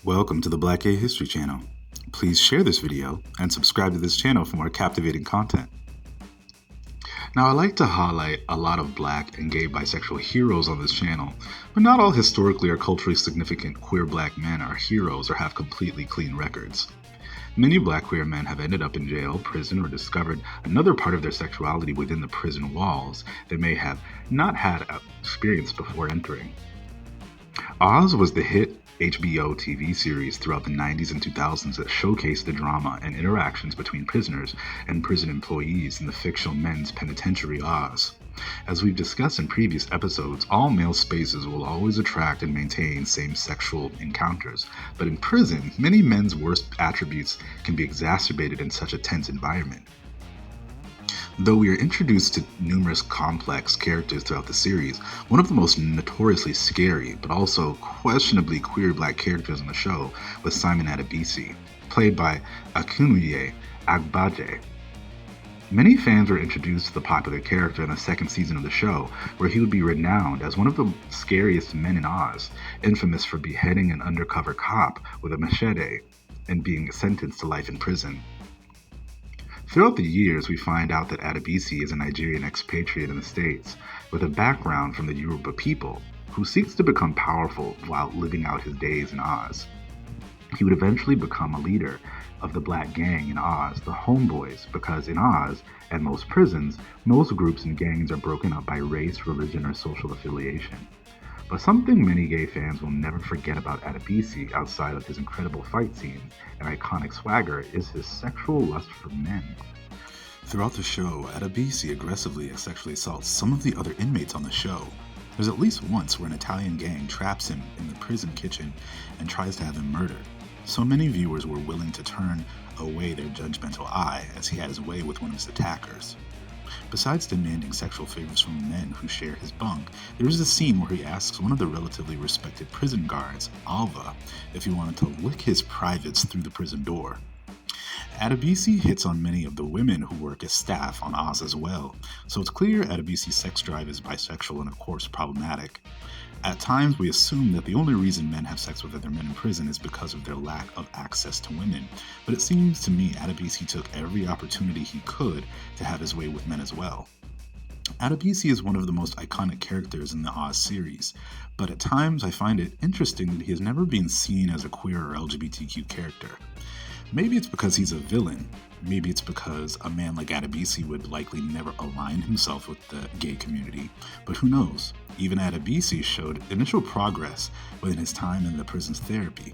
Welcome to the Black Gay History Channel. Please share this video and subscribe to this channel for more captivating content. Now, I like to highlight a lot of black and gay bisexual heroes on this channel, but not all historically or culturally significant queer black men are heroes or have completely clean records. Many black queer men have ended up in jail, prison, or discovered another part of their sexuality within the prison walls they may have not had experienced before entering. Oz was the hit HBO TV series throughout the 90s and 2000s that showcased the drama and interactions between prisoners and prison employees in the fictional men's penitentiary Oz. As we've discussed in previous episodes, all male spaces will always attract and maintain same sexual encounters, but in prison, many men's worst attributes can be exacerbated in such a tense environment. Though we are introduced to numerous complex characters throughout the series, one of the most notoriously scary, but also questionably queer black characters on the show was Simon Adebisi, played by Akinwumi Agbaje. Many fans were introduced to the popular character in the second season of the show, where he would be renowned as one of the scariest men in Oz, infamous for beheading an undercover cop with a machete and being sentenced to life in prison. Throughout the years, we find out that Adebisi is a Nigerian expatriate in the States, with a background from the Yoruba people, who seeks to become powerful while living out his days in Oz. He would eventually become a leader of the black gang in Oz, the Homeboys, because in Oz, and most prisons, most groups and gangs are broken up by race, religion, or social affiliation. But something many gay fans will never forget about Adebisi, outside of his incredible fight scenes and iconic swagger, is his sexual lust for men. Throughout the show, Adebisi aggressively and sexually assaults some of the other inmates on the show. There's at least once where an Italian gang traps him in the prison kitchen and tries to have him murdered. So many viewers were willing to turn away their judgmental eye as he had his way with one of his attackers. Besides demanding sexual favors from men who share his bunk, there is a scene where he asks one of the relatively respected prison guards, Alva, if he wanted to lick his privates through the prison door. Adebisi hits on many of the women who work as staff on Oz as well, so it's clear Adebisi's sex drive is bisexual and of course problematic. At times, we assume that the only reason men have sex with other men in prison is because of their lack of access to women, but it seems to me Adebisi took every opportunity he could to have his way with men as well. Adebisi is one of the most iconic characters in the Oz series, but at times I find it interesting that he has never been seen as a queer or LGBTQ character. Maybe it's because he's a villain. Maybe it's because a man like Adebisi would likely never align himself with the gay community. But who knows? Even Adebisi showed initial progress within his time in the prison's therapy.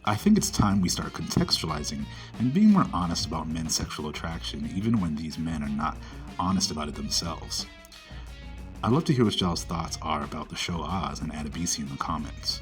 I think it's time we start contextualizing and being more honest about men's sexual attraction, even when these men are not honest about it themselves. I'd love to hear what y'all's thoughts are about the show Oz and Adebisi in the comments.